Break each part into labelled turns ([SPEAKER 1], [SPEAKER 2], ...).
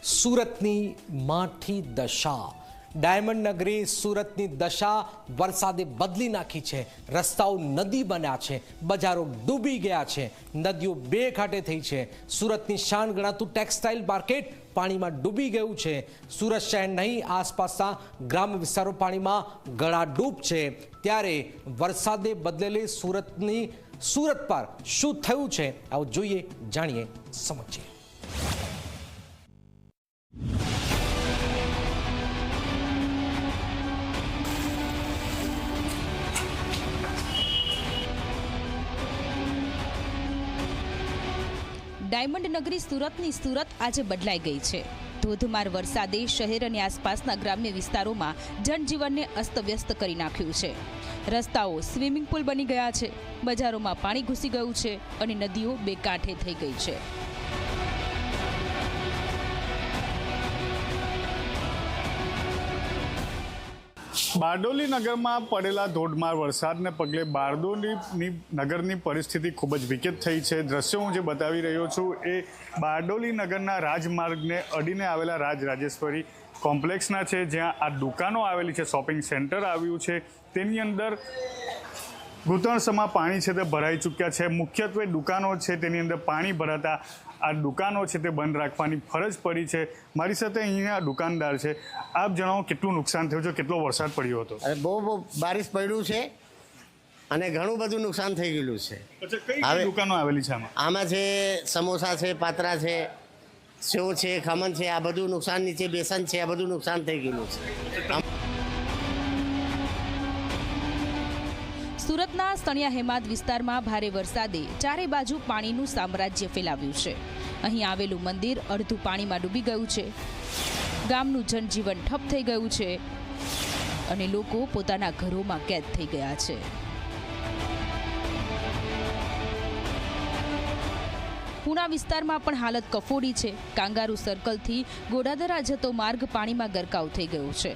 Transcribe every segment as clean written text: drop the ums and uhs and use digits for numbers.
[SPEAKER 1] સુરતની માઠી દશા, ડાયમંડ નગરી સુરતની દશા વરસાદે બદલી નાખી છે। રસ્તાઓ નદી બન્યા છે, બજારો ડૂબી ગયા છે, નદીઓ બે ઘાટે થઈ છે। સુરતની શાન ગણાતું ટેક્સટાઇલ માર્કેટ પાણીમાં ડૂબી ગયું છે। સુરત શહેર નહીં, આસપાસના ગ્રામ્ય વિસ્તારો પાણીમાં ગળાડૂબ છે। ત્યારે વરસાદે બદલેલી સુરત પર શું થયું છે, આવું જોઈએ, જાણીએ, સમજીએ।
[SPEAKER 2] ડાયમંડ નગરી સુરતની સુરત આજે બદલાઈ ગઈ છે। ધોધમાર વરસાદે શહેર અને આસપાસના ગ્રામ્ય વિસ્તારોમાં જનજીવનને અસ્તવ્યસ્ત કરી નાખ્યું છે। રસ્તાઓ સ્વિમિંગ પુલ બની ગયા છે, બજારોમાં પાણી ઘૂસી ગયું છે અને નદીઓ બે કાંઠે થઈ ગઈ છે।
[SPEAKER 3] બારડોલી નગરમાં પડેલા ધોધમાર વરસાદને પગલે બારડોલી નગરની પરિસ્થિતિ ખૂબ જ વિકટ થઈ છે। દ્રશ્યો હું જે બતાવી રહ્યો છું એ બારડોલી નગરના રાજમાર્ગને અડીને આવેલા રાજરાજેશ્વરી કોમ્પ્લેક્સના છે, જ્યાં આ દુકાનો આવેલી છે, શોપિંગ સેન્ટર આવ્યું છે। તેની અંદર ઘૂંટણસમાં પાણી છે તે ભરાઈ ચૂક્યા છે। મુખ્યત્વે દુકાનો છે તેની અંદર પાણી ભરાતા આ દુકાનો છે તે બંધ રાખવાની ફરજ પડી છે। મારી સાથે અહીંયા દુકાનદાર છે, આપ જણાવો કેટલું નુકસાન થયું છે, કેટલો વરસાદ પડ્યો હતો?
[SPEAKER 4] અરે બહુ બારિશ પડ્યું છે અને ઘણું બધું નુકસાન થઈ ગયેલું છે।
[SPEAKER 3] કઈ દુકાનો આવેલી છે
[SPEAKER 4] આમાં છે સમોસા છે, પાત્રા છે, સેવ છે, ખમણ છે, આ બધું નુકસાન, નીચે બેસન છે, આ બધું નુકસાન થઈ ગયેલું છે।
[SPEAKER 2] સુરતના સણિયા હેમાદ વિસ્તારમાં ભારે વરસાદે ચારે બાજુ પાણીનું સામ્રાજ્ય ફેલાવ્યું છે। અહીં આવેલું મંદિર અડધું પાણીમાં ડૂબી ગયું છે, ગામનું જનજીવન ઠપ થઈ ગયું છે અને લોકો પોતાના ઘરોમાં કેદ થઈ ગયા છે। પુણા વિસ્તારમાં પણ હાલત કફોડી છે। કાંગારુ સર્કલથી ગોડાદરા જતો માર્ગ પાણીમાં ગરકાવ થઈ ગયો છે।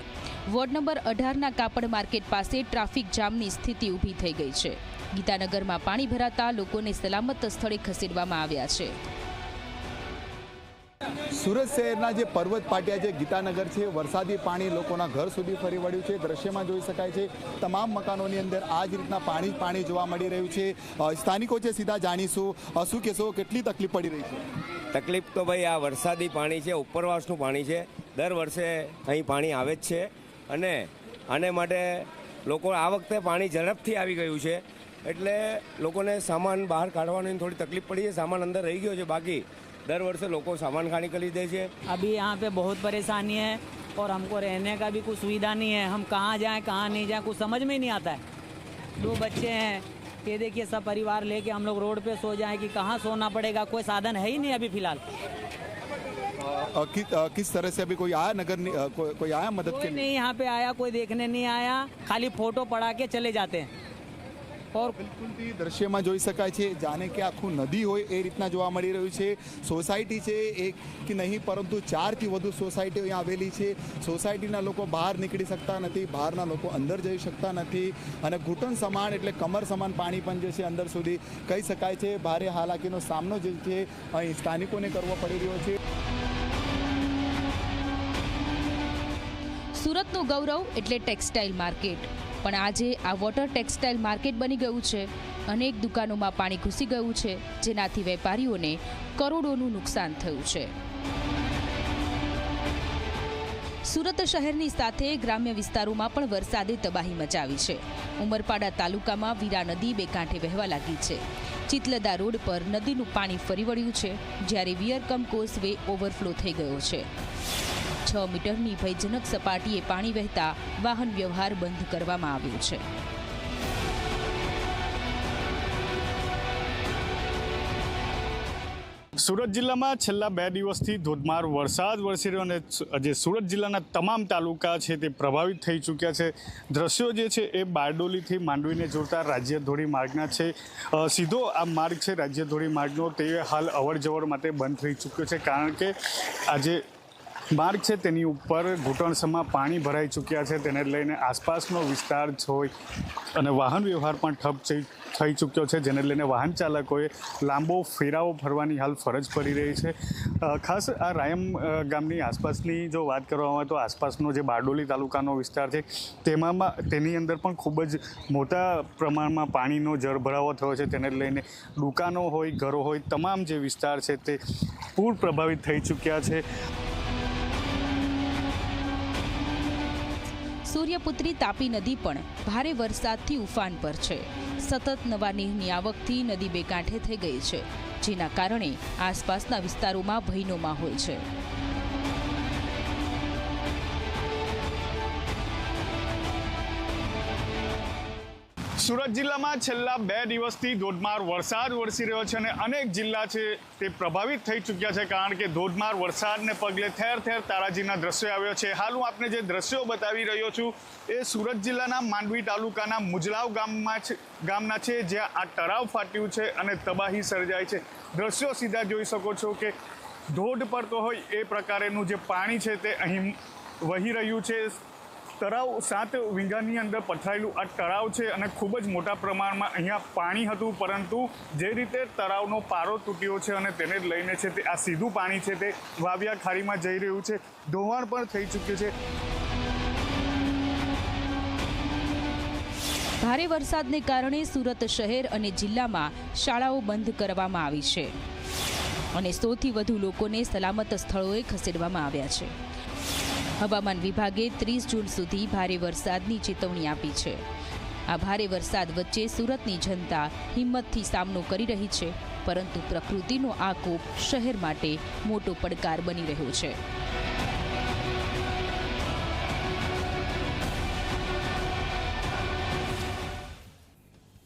[SPEAKER 2] વોર્ડ નંબર 18ના કાપડ માર્કેટ પાસે ટ્રાફિક જામની સ્થિતિ ઊભી થઈ ગઈ છે। ગીતાનગરમાં પાણી ભરાતા લોકોને સલામત સ્થળે ખસેડવામાં આવ્યા છે।
[SPEAKER 5] સુરત શહેરના જે પર્વત પાટિયા છે, ગીતાનગર છે, વરસાદી પાણી લોકોના ઘર સુધી ફરી વળ્યું છે। દ્રશ્યમાં જોઈ શકાય છે તમામ મકાનોની અંદર આ જ રીતના પાણી જોવા મળી રહ્યું છે। સ્થાનિકો છે, સીધા જાણીશું, શું કહેશો, કેટલી તકલીફ પડી રહી છે?
[SPEAKER 6] તકલીફ તો ભાઈ આ વરસાદી પાણી છે, ઉપરવાસનું પાણી છે, દર વર્ષે અહીં પાણી આવે જ છે અને આને માટે લોકો આ વખતે પાણી ઝડપથી આવી ગયું છે એટલે લોકોને સામાન બહાર કાઢવાની થોડી તકલીફ પડી છે। સામાન અંદર રહી ગયો છે, બાકી दर वर्ष लोगों सामान खाने के लिए दे।
[SPEAKER 7] अभी यहाँ पे बहुत परेशानी है और हमको रहने का भी कुछ सुविधा नहीं है। हम कहाँ जाएं कहाँ नहीं जाएं कुछ समझ में नहीं आता है। 2 बच्चे हैं, ये देखिए सब परिवार लेके हम लोग रोड पे सो जाएं कि कहाँ सोना पड़ेगा, कोई साधन है ही नहीं अभी फिलहाल।
[SPEAKER 5] किस तरह से अभी कोई आया नगर कोई आया मदद के लिए?
[SPEAKER 7] नहीं, यहाँ पे आया, कोई देखने नहीं आया, खाली फोटो पड़ा के चले जाते हैं।
[SPEAKER 5] और बिल्कुल दृश्यમાં જોઈ શકાય છે જાણે કે આખું નદી હોય એ રીતના જોવા મળી રહ્યું છે। સોસાયટી છે એક કે નહીં પરંતુ 4થી વધુ સોસાયટીઓ અહીંયા આવેલી છે। સોસાયટીના લોકો બહાર નીકળી શકતા નથી, બહારના લોકો અંદર જઈ શકતા નથી અને ઘૂંટણ સમાન એટલે કમર સમાન પાણી પણ જે છે અંદર સુધી કહી શકાય છે। ભારે હાલાકીનો સામનો જે છે અહીં સ્થાનિકોને કરવો પડી રહ્યો છે।
[SPEAKER 2] સુરતનું ગૌરવ એટલે ટેક્સટાઇલ માર્કેટ, પણ આજે આ વોટર ટેક્સટાઇલ માર્કેટ બની ગયું છે। અનેક દુકાનોમાં પાણી ઘૂસી ગયું છે, જેનાથી વેપારીઓને કરોડોનું નુકસાન થયું છે। સુરત શહેરની સાથે ગ્રામ્ય વિસ્તારોમાં પણ વરસાદે તબાહી મચાવી છે। ઉમરપાડા તાલુકામાં વીરા નદી બે કાંઠે વહેવા લાગી છે। ચિતલદા રોડ પર નદીનું પાણી ફરી વળ્યું છે, જ્યારે વિયરકમ કોઝવે ઓવરફ્લો થઈ ગયો છે। 6 મીટરની ભયજનક સપાટીએ પાણી વહેતા વાહન વ્યવહાર બંધ કરવામાં આવ્યો છે।
[SPEAKER 3] સુરત જિલ્લામાં છેલ્લા 2 દિવસથી ધોધમાર વરસાદ વરસી રહ્યો અને જે સુરત જિલ્લાના તમામ તાલુકા છે તે પ્રભાવિત થઈ ચૂક્યા છે। દ્રશ્યો જે છે એ બારડોલીથી માંડવીને જોડતા રાજ્ય ધોરી માર્ગના છે। સીધો આ માર્ગ છે રાજ્ય ધોરી માર્ગનો, તે હાલ અવર જવર માટે બંધ થઈ ચૂક્યો છે, કારણ કે આજે માર્ગ છે તેની ઉપર ઘૂંટણસમાં પાણી ભરાઈ ચૂક્યા છે, તેને લઈને આસપાસનો વિસ્તાર હોય અને વાહન વ્યવહાર પણ ઠપ થઈ ચૂક્યો છે, જેને લઈને વાહન ચાલકોએ લાંબો ફેરાવો ફરવાની હાલ ફરજ પડી રહી છે. ખાસ આ રાયમ ગામની આસપાસની જો વાત કરવામાં આવે તો આસપાસનો જે બારડોલી તાલુકાનો વિસ્તાર છે તેની અંદર પણ ખૂબ જ મોટા પ્રમાણમાં પાણીનો જળભરાવો થયો છે, તેને લઈને દુકાનો હોય, ઘરો હોય, તમામ જે વિસ્તાર છે તે પૂર પ્રભાવિત થઈ ચૂક્યા છે.
[SPEAKER 2] સૂર્યપુત્રી તાપી નદી પણ ભારે વરસાદથી ઉફાન પર છે. સતત નવા નીરની આવકથી નદી બે કાંઠે થઈ ગઈ છે, જેના કારણે આસપાસના વિસ્તારોમાં ભયનો માહોલ છે.
[SPEAKER 3] સુરત જિલ્લામાં છેલ્લા 2 દિવસથી ધોધમાર વરસાદ વરસી રહ્યો છે અને અનેક જિલ્લા છે તે પ્રભાવિત થઈ ચૂક્યા છે, કારણ કે ધોધમાર વરસાદને પગલે ઠેર ઠેર તારાજીના દ્રશ્યો આવ્યો છે. હાલ હું આપને જે દ્રશ્યો બતાવી રહ્યો છું એ સુરત જિલ્લાના માંડવી તાલુકાના મુજલાવ ગામના છે, જ્યાં આ તળાવ ફાટ્યું છે અને તબાહી સર્જાઈ છે. દ્રશ્યો સીધા જોઈ શકો છો કે ધોધ પડતો હોય એ પ્રકારેનું જે પાણી છે તે અહીં વહી રહ્યું છે. તળાવ 7 વીઘાની અંદર પથરાયેલું આ તળાવ છે અને ખૂબ જ મોટા પ્રમાણમાં અહીંયા પાણી હતું, પરંતુ જે રીતે તળાવનો પારો તૂટ્યો છે અને તેને જ લઈને છે તે આ સીધું પાણી છે તે વાવિયા ખાડીમાં જઈ રહ્યું છે. ધોવાણ પણ થઈ ચૂક્યું છે.
[SPEAKER 2] ભારે વરસાદને કારણે સુરત શહેર અને જિલ્લામાં શાળાઓ બંધ કરવામાં આવી છે અને 100થી વધુ લોકોને સલામત સ્થળોએ ખસેડવામાં આવ્યા છે. હવામાન વિભાગે 30 જૂન સુધી ભારે વરસાદની ચેતવણી આપી છે. આ ભારે વરસાદ વચ્ચે સુરતની જનતા હિંમતથી સામનો કરી રહી છે, પરંતુ પ્રકૃતિનો આ કોપ શહેર માટે મોટો પડકાર બની રહ્યો છે.